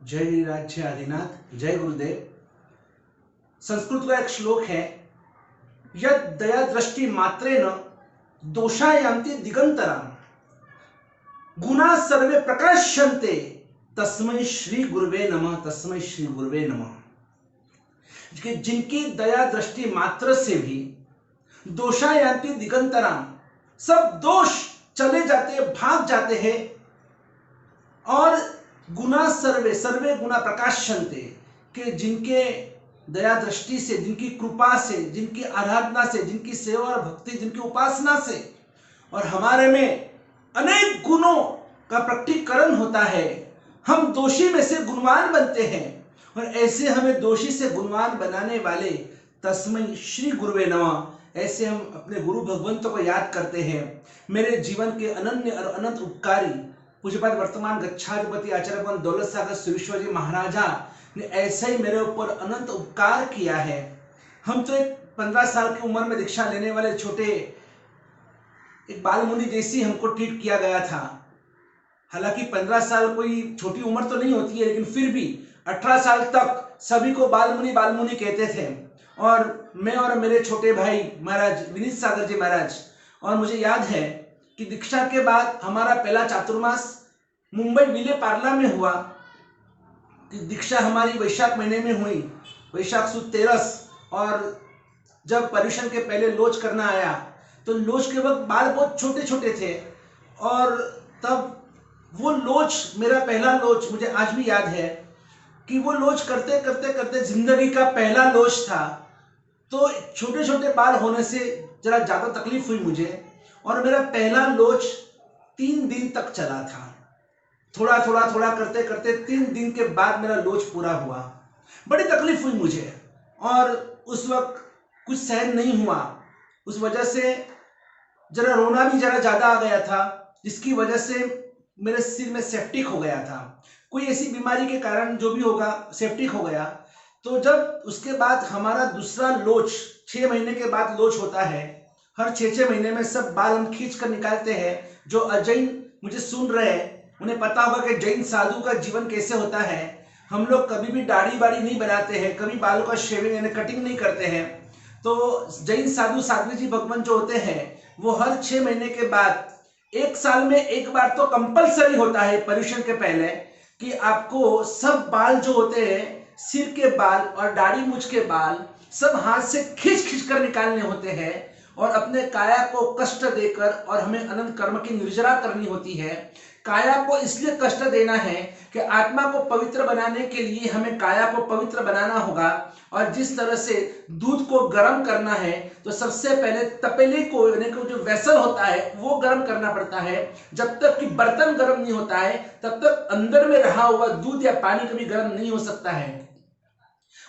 जय गिरिराज, जय आदिनाथ, जय गुरुदेव। संस्कृत का एक श्लोक है, यद दया दृष्टि मात्रेण दोषायान्ति दिगंतराम गुणा सर्वे प्रकाश्यन्ते तस्मै श्री गुरुवे नमः, तस्मै श्री गुरुवे नमः। कि जिनकी दया दृष्टि मात्र से भी दोषायान्ति दिगंतराम, सब दोष चले जाते, भाग जाते हैं। और गुना सर्वे सर्वे गुना प्रकाश्यन्ते, कि जिनके दया दृष्टि से, जिनकी कृपा से, जिनकी आराधना से, जिनकी सेवा और भक्ति, जिनकी उपासना से और हमारे में अनेक गुणों का प्रकटीकरण होता है, हम दोषी में से गुणवान बनते हैं। और ऐसे हमें दोषी से गुणवान बनाने वाले तस्मै श्री गुरुवे नमः, ऐसे हम अपने गुरु भगवंत को याद करते हैं। मेरे जीवन के अनन्य और अनंत उपकारी पूज्यपाद वर्तमान गच्छाधिपति आचार्य दौलत सागर सुरेश्वर जी महाराजा ने ऐसे ही मेरे ऊपर अनंत उपकार किया है। हम तो एक 15 साल की उम्र में दीक्षा लेने वाले छोटे एक बाल मुनि जैसी हमको ट्रीट किया गया था। हालांकि 15 साल कोई छोटी उम्र तो नहीं होती है, लेकिन फिर भी 18 साल तक सभी को बाल मुनि कहते थे। और मैं और मेरे छोटे भाई महाराज विनीत सागर जी महाराज, और मुझे याद है कि दीक्षा के बाद हमारा पहला चातुर्मास मुंबई विले पार्ला में हुआ। दीक्षा हमारी वैशाख महीने में हुई, वैशाख सुद 13। और जब पर्यूषण के पहले लोच करना आया तो लोच के वक्त बाल बहुत छोटे छोटे थे। और तब वो लोच, मेरा पहला लोच मुझे आज भी याद है कि वो लोच करते करते करते जिंदगी का पहला लोच था। तो छोटे छोटे बाल होने से जरा ज्यादा तकलीफ हुई मुझे, और मेरा पहला लोच 3 दिन तक चला था। थोड़ा थोड़ा करते करते 3 दिन के बाद मेरा लोच पूरा हुआ। बड़ी तकलीफ हुई मुझे, और उस वक्त कुछ सहन नहीं हुआ। उस वजह से जरा रोना भी जरा ज्यादा आ गया था, जिसकी वजह से मेरे सिर में सेप्टिक हो गया था। कोई ऐसी बीमारी के कारण जो भी होगा, सेप्टिक हो गया। तो जब उसके बाद हमारा दूसरा लोच 6 महीने के बाद लोच होता है। हर 6 महीने में सब बाल हम खींच कर निकालते हैं। जो अजैन मुझे सुन रहे हैं उन्हें पता होगा कि जैन साधु का जीवन कैसे होता है। हम लोग कभी भी दाढ़ी बाड़ी नहीं बनाते हैं, कभी बालों का शेविंग यानी कटिंग नहीं करते हैं। तो जैन साधु साध्वी जी भगवान जो होते हैं वो हर 6 महीने के बाद, 1 साल में एक बार तो कंपलसरी होता है पर्यूषण के पहले, कि आपको सब बाल जो होते हैं, सिर के बाल और दाढ़ी मूछ के बाल सब हाथ से खींच खींच कर निकालने होते हैं। और अपने काया को कष्ट देकर, और हमें अनंत कर्म की निर्जरा करनी होती है। काया को इसलिए कष्ट देना है कि आत्मा को पवित्र बनाने के लिए हमें काया को पवित्र बनाना होगा। और जिस तरह से दूध को गर्म करना है तो सबसे पहले तपेले को, यानी कि जो वेसल होता है वो गर्म करना पड़ता है। जब तक कि बर्तन गर्म नहीं होता है तब तक अंदर में रहा हुआ दूध या पानी कभी गर्म नहीं हो सकता है।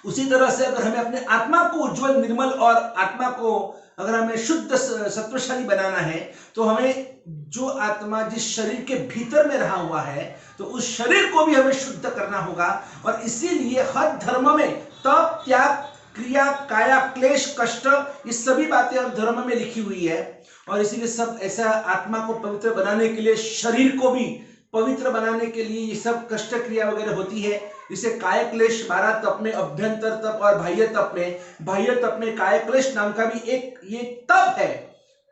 उसी तरह से अगर हमें अपने आत्मा को उज्जवल, निर्मल और आत्मा को अगर हमें शुद्ध सत्वशाली बनाना है तो हमें जो आत्मा जिस शरीर के भीतर में रहा हुआ है तो उस शरीर को भी हमें शुद्ध करना होगा। और इसीलिए हर धर्म में तप, त्याग, क्रिया, काया, क्लेश, कष्ट, ये सभी बातें हर धर्म में लिखी हुई है। और इसीलिए सब ऐसा आत्मा को पवित्र बनाने के लिए, शरीर को भी पवित्र बनाने के लिए ये सब कष्ट क्रिया वगैरह होती है। इसे काय क्लेश 12 तप में, अभ्यंतर तप और बाह्य तप में काय क्लेश नाम का भी एक ये तप है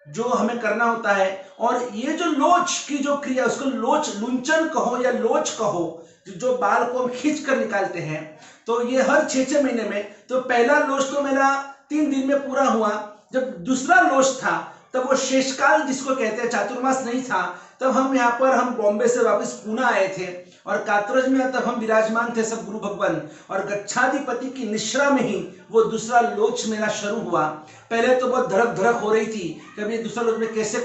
जो हमें करना होता है। और ये जो लोच की जो क्रिया, उसको लोच, लुंचन कहो या लोच कहो, जो बाल को हम खींच कर निकालते हैं, तो ये हर 6 महीने में। तो पहला लोच तो मेरा 3 दिन में पूरा हुआ। जब दूसरा लोच था तब वो शेषकाल जिसको कहते हैं, चातुर्मास नहीं था, तब हम बॉम्बे से वापस पुणे आए थे। और कात्रज में तब हम विराजमान थे सब गुरु भगवान, और गच्छाधिपति की निश्रा में ही वो दूसरा लोच मेरा शुरू हुआ। पहले तो बहुत धड़क धड़क हो रही थी कि अभी दूसरा लोच में कैसे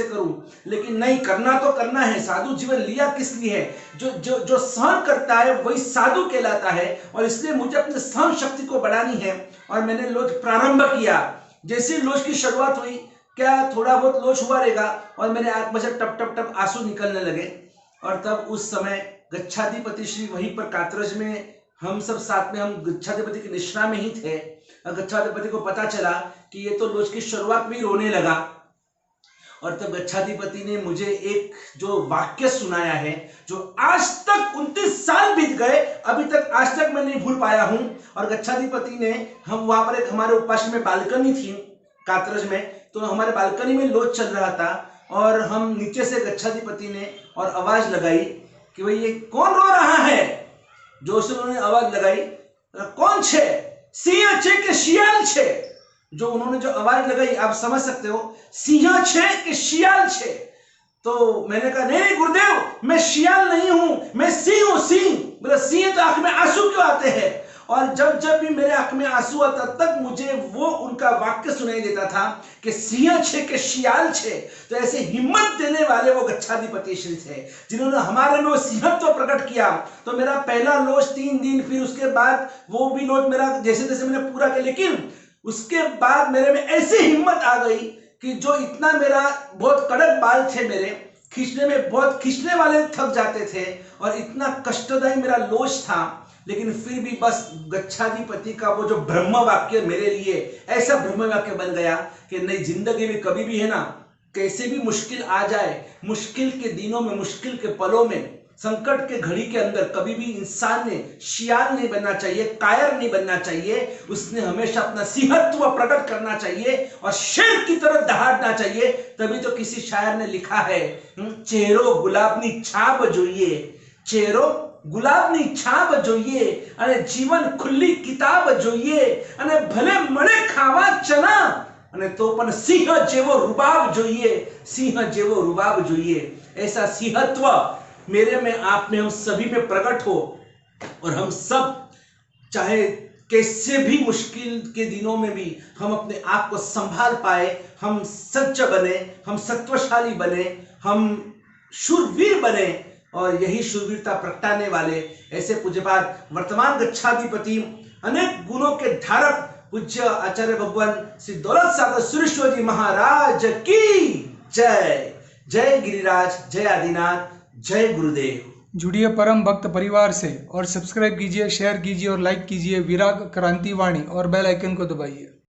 करूं, लेकिन नहीं, करना तो करना है। साधु जीवन लिया किस लिए है? जो सहन करता है वही साधु कहलाता है। और इसलिए मुझे अपने सहन शक्ति को बढ़ानी है। और मैंने लोच प्रारंभ किया। जैसे लोच की शुरुआत हुई, क्या थोड़ा बहुत लोच हुआ रहेगा, और मेरे आंख में से टप टप टप आंसू निकलने लगे। और तब उस समय गच्छाधिपति श्री वहीं पर कात्रज में, हम सब साथ में, हम गच्छाधिपति की निश्रा में ही थे। और गच्छाधिपति को पता चला कि ये तो लोच की शुरुआत में ही रोने लगा। और तब गच्छाधिपति ने मुझे एक जो वाक्य सुनाया है, जो आज तक 29 साल बीत गए अभी तक आज तक मैं नहीं भूल पाया हूं। और गच्छाधिपति ने, हम वहां पर एक हमारे उपाश्रम में बालकनी थी कात्रज में, तो हमारे बालकनी में लोच चल रहा था और हम नीचे से गच्छाधिपति ने और आवाज लगाई कि भाई ये कौन रो रहा है। जो से उन्होंने आवाज लगाई, कौन छे, सिंह छे के शियाल छे। जो उन्होंने जो आवाज लगाई आप समझ सकते हो, सिंह छे कि शियाल छे। तो मैंने कहा नहीं गुरुदेव, मैं शियाल नहीं हूं, मैं सिंह हूं, सिंह। बोला सिंह तो आंख में आंसू क्यों आते हैं। और जब जब भी मेरे आंख में आंसू आता तब मुझे वो उनका वाक्य सुनाई देता था कि सिंह छे के शियाल छे। तो ऐसे हिम्मत देने वाले वो गच्छाधिपति श्री थे, जिन्होंने हमारे में वो सिंहत्व प्रकट किया। तो मेरा पहला लोच 3 दिन, फिर उसके बाद वो भी लोच मेरा जैसे जैसे मैंने पूरा किया, लेकिन उसके बाद मेरे में ऐसी हिम्मत आ गई कि जो इतना मेरा बहुत कड़क बाल थे, मेरे खींचने में बहुत खींचने वाले थक जाते थे और इतना कष्टदायी मेरा लोच था, लेकिन फिर भी बस गच्छाधिपति का वो जो ब्रह्म वाक्य मेरे लिए ऐसा ब्रह्म वाक्य बन गया कि नहीं, जिंदगी में कभी भी है ना, कैसे भी मुश्किल आ जाए, मुश्किल के दिनों में, मुश्किल के पलों में, संकट के घड़ी के अंदर कभी भी इंसान ने शियाल नहीं बनना चाहिए, कायर नहीं बनना चाहिए। उसने हमेशा अपना सिंहत्व प्रकट करना चाहिए और शेर की तरह दहाड़ना चाहिए। तभी तो किसी शायर ने लिखा है, चेहरो गुलाबनी छाप जोइए, चेहरो गुलाबनी छाप जोइए, अरे जीवन खुली किताब जोइए, अरे भले मळे खावा चना, અને તો પણ સિંહ જેવો રૂબાબ જોઈએ, સિંહ જેવો રૂબાબ જોઈએ। ऐसा सिंहत्व मेरे में, आप में, हम सभी में प्रकट हो और हम सब चाहे कैसे भी मुश्किल के दिनों में भी हम अपने आप को संभाल पाए, हम सच्च बने, हम सत्वशाली बने, हम शूरवीर बने और यही शूरवीरता प्रगटाने वाले ऐसे पूज्यपाद वर्तमान गच्छाधिपति, अनेक गुणों के धारक पूज्य आचार्य भगवान श्री दौलत सागर सुरेश्वर जी महाराज की जय। जय गिरिराज, जय आदिनाथ, जय गुरुदेव। जुड़िए परम भक्त परिवार से और सब्सक्राइब कीजिए, शेयर कीजिए और लाइक कीजिए विराग क्रांति वाणी और बेल आइकन को दबाइए।